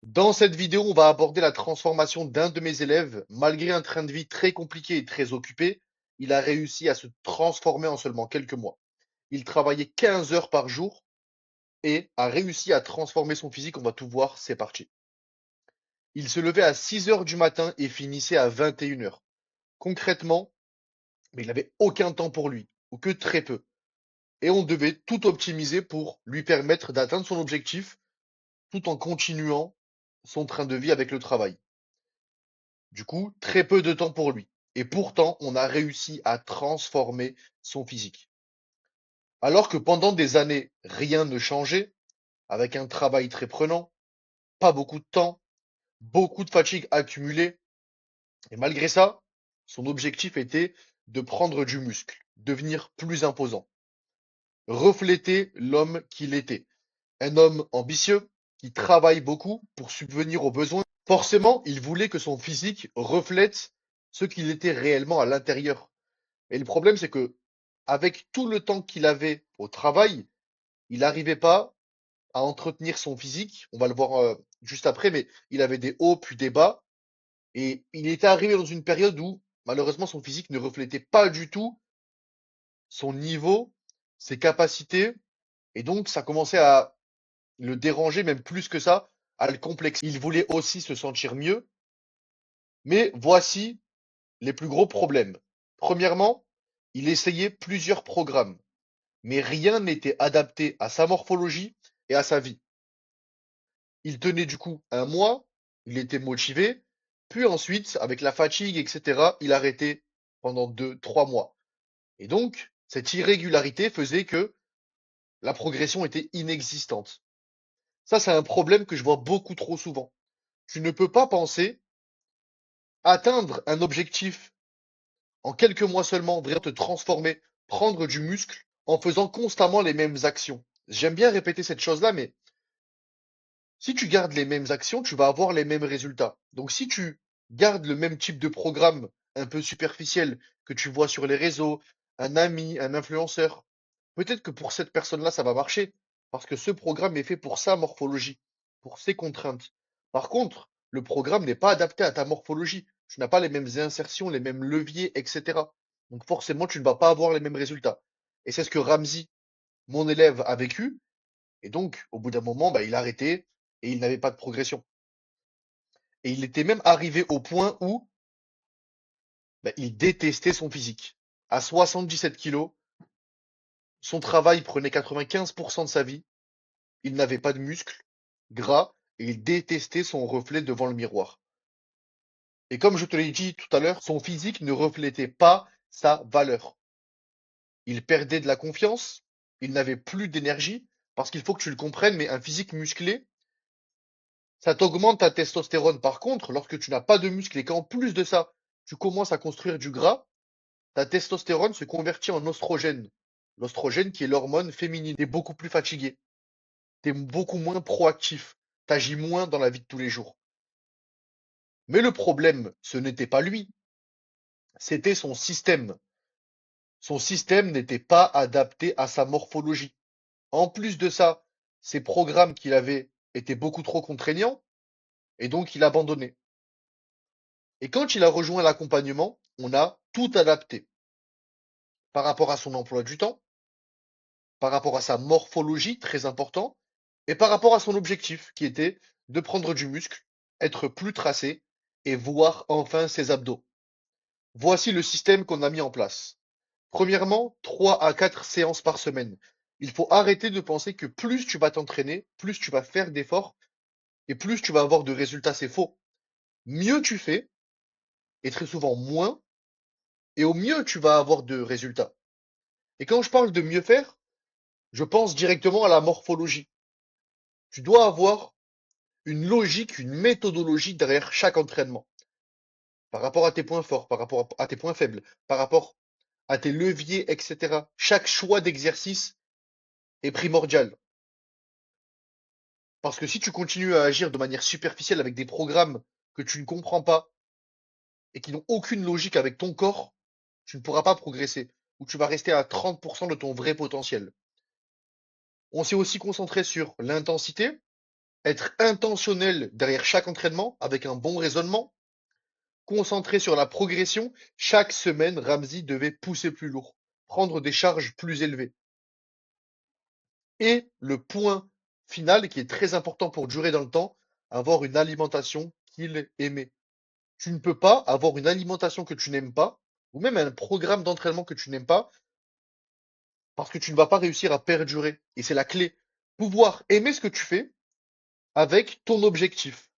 Dans cette vidéo, on va aborder la transformation d'un de mes élèves. Malgré un train de vie très compliqué et très occupé, il a réussi à se transformer en seulement quelques mois. Il travaillait 15 heures par jour et a réussi à transformer son physique. On va tout voir, c'est parti. Il se levait à 6 heures du matin et finissait à 21 heures. Concrètement, mais il n'avait aucun temps pour lui, ou que très peu. Et on devait tout optimiser pour lui permettre d'atteindre son objectif tout en continuant son train de vie avec le travail. Du coup, très peu de temps pour lui. Et pourtant, on a réussi à transformer son physique. Alors que pendant des années, rien ne changeait, avec un travail très prenant, pas beaucoup de temps, beaucoup de fatigue accumulée, et malgré ça, son objectif était de prendre du muscle, devenir plus imposant, refléter l'homme qu'il était. Un homme ambitieux, qui travaille beaucoup pour subvenir aux besoins. Forcément, il voulait que son physique reflète ce qu'il était réellement à l'intérieur. Et le problème, c'est que, avec tout le temps qu'il avait au travail, il n'arrivait pas à entretenir son physique. On va le voir juste après, mais il avait des hauts puis des bas. Et il était arrivé dans une période où, malheureusement, son physique ne reflétait pas du tout son niveau, ses capacités. Et donc, ça commençait à le déranger, même plus que ça, à le complexer. Il voulait aussi se sentir mieux. Mais voici les plus gros problèmes. Premièrement, il essayait plusieurs programmes, mais rien n'était adapté à sa morphologie et à sa vie. Il tenait du coup un mois, il était motivé, puis ensuite, avec la fatigue, etc., il arrêtait pendant 2, 3 mois. Et donc, cette irrégularité faisait que la progression était inexistante. Ça, c'est un problème que je vois beaucoup trop souvent. Tu ne peux pas penser atteindre un objectif en quelques mois seulement, vraiment te transformer, prendre du muscle en faisant constamment les mêmes actions. J'aime bien répéter cette chose-là, mais si tu gardes les mêmes actions, tu vas avoir les mêmes résultats. Donc si tu gardes le même type de programme un peu superficiel que tu vois sur les réseaux, un ami, un influenceur, peut-être que pour cette personne-là, ça va marcher, parce que ce programme est fait pour sa morphologie, pour ses contraintes. Par contre, le programme n'est pas adapté à ta morphologie. Tu n'as pas les mêmes insertions, les mêmes leviers, etc. Donc forcément, tu ne vas pas avoir les mêmes résultats. Et c'est ce que Ramzi, mon élève, a vécu. Et donc, au bout d'un moment, bah, il a arrêté et il n'avait pas de progression. Et il était même arrivé au point où bah, il détestait son physique. À 77 kilos, son travail prenait 95% de sa vie. Il n'avait pas de muscles, gras, et il détestait son reflet devant le miroir. Et comme je te l'ai dit tout à l'heure, son physique ne reflétait pas sa valeur. Il perdait de la confiance, il n'avait plus d'énergie, parce qu'il faut que tu le comprennes, mais un physique musclé, ça t'augmente ta testostérone. Par contre, lorsque tu n'as pas de muscles et qu'en plus de ça, tu commences à construire du gras, ta testostérone se convertit en oestrogène. L'oestrogène qui est l'hormone féminine. T'es beaucoup plus fatigué, t'es beaucoup moins proactif, t'agis moins dans la vie de tous les jours. Mais le problème, ce n'était pas lui, c'était son système. Son système n'était pas adapté à sa morphologie. En plus de ça, ses programmes qu'il avait étaient beaucoup trop contraignants et donc il abandonnait. Et quand il a rejoint l'accompagnement, on a tout adapté par rapport à son emploi du temps, par rapport à sa morphologie, très important, et par rapport à son objectif, qui était de prendre du muscle, être plus tracé et voir enfin ses abdos. Voici le système qu'on a mis en place. Premièrement, 3 à 4 séances par semaine. Il faut arrêter de penser que plus tu vas t'entraîner, plus tu vas faire d'efforts et plus tu vas avoir de résultats. C'est faux. Mieux tu fais, et très souvent moins, et au mieux tu vas avoir de résultats. Et quand je parle de mieux faire, je pense directement à la morphologie. Tu dois avoir une logique, une méthodologie derrière chaque entraînement, par rapport à tes points forts, par rapport à tes points faibles, par rapport à tes leviers, etc. Chaque choix d'exercice est primordial. Parce que si tu continues à agir de manière superficielle avec des programmes que tu ne comprends pas et qui n'ont aucune logique avec ton corps, tu ne pourras pas progresser ou tu vas rester à 30% de ton vrai potentiel. On s'est aussi concentré sur l'intensité, être intentionnel derrière chaque entraînement avec un bon raisonnement, concentré sur la progression. Chaque semaine, Ramsey devait pousser plus lourd, prendre des charges plus élevées. Et le point final qui est très important pour durer dans le temps, avoir une alimentation qu'il aimait. Tu ne peux pas avoir une alimentation que tu n'aimes pas, ou même un programme d'entraînement que tu n'aimes pas, parce que tu ne vas pas réussir à perdurer. Et c'est la clé. Pouvoir aimer ce que tu fais avec ton objectif.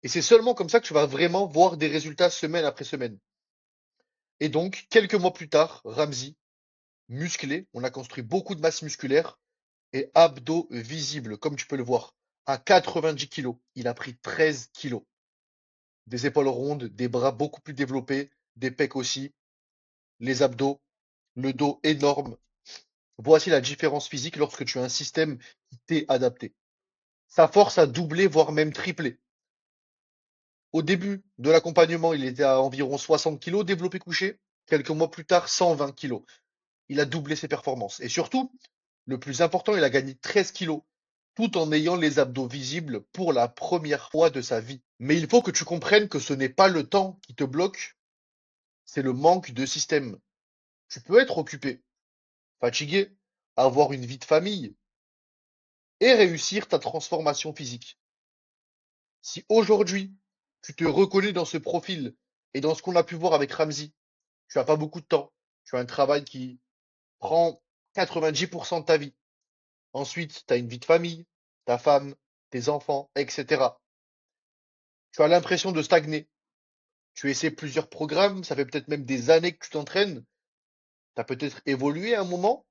Et c'est seulement comme ça que tu vas vraiment voir des résultats semaine après semaine. Et donc, quelques mois plus tard, Ramsey, musclé, on a construit beaucoup de masse musculaire et abdos visibles, comme tu peux le voir. À 90 kilos, il a pris 13 kilos. Des épaules rondes, des bras beaucoup plus développés, des pecs aussi, les abdos, le dos énorme. Voici la différence physique lorsque tu as un système qui t'est adapté. Sa force a doublé, voire même triplé. Au début de l'accompagnement, il était à environ 60 kilos développé couché. Quelques mois plus tard, 120 kilos. Il a doublé ses performances. Et surtout, le plus important, il a gagné 13 kilos, tout en ayant les abdos visibles pour la première fois de sa vie. Mais il faut que tu comprennes que ce n'est pas le temps qui te bloque, c'est le manque de système. Tu peux être occupé, fatigué, avoir une vie de famille et réussir ta transformation physique. Si aujourd'hui, tu te reconnais dans ce profil et dans ce qu'on a pu voir avec Ramsey, tu n'as pas beaucoup de temps, tu as un travail qui prend 90% de ta vie. Ensuite, tu as une vie de famille, ta femme, tes enfants, etc. Tu as l'impression de stagner. Tu essaies plusieurs programmes, ça fait peut-être même des années que tu t'entraînes. Tu as peut-être évolué à un moment,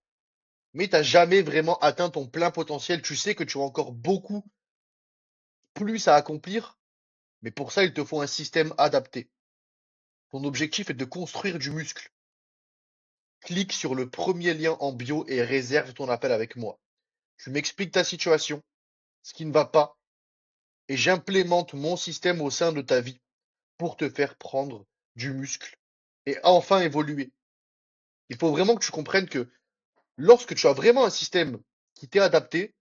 mais tu n'as jamais vraiment atteint ton plein potentiel. Tu sais que tu as encore beaucoup plus à accomplir, mais pour ça, il te faut un système adapté. Ton objectif est de construire du muscle. Clique sur le premier lien en bio et réserve ton appel avec moi. Tu m'expliques ta situation, ce qui ne va pas, et j'implémente mon système au sein de ta vie pour te faire prendre du muscle et enfin évoluer. Il faut vraiment que tu comprennes que lorsque tu as vraiment un système qui t'est adapté,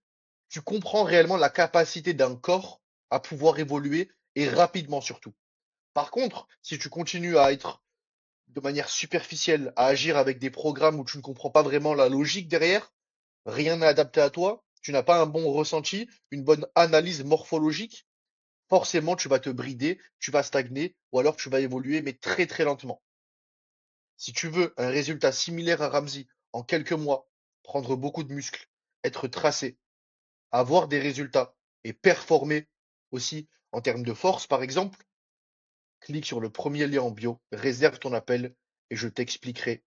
tu comprends réellement la capacité d'un corps à pouvoir évoluer et rapidement surtout. Par contre, si tu continues à être de manière superficielle, à agir avec des programmes où tu ne comprends pas vraiment la logique derrière, rien n'est adapté à toi, tu n'as pas un bon ressenti, une bonne analyse morphologique, forcément tu vas te brider, tu vas stagner ou alors tu vas évoluer mais très très lentement. Si tu veux un résultat similaire à Ramsey en quelques mois, prendre beaucoup de muscles, être tracé, avoir des résultats et performer aussi en termes de force par exemple, clique sur le premier lien en bio, réserve ton appel et je t'expliquerai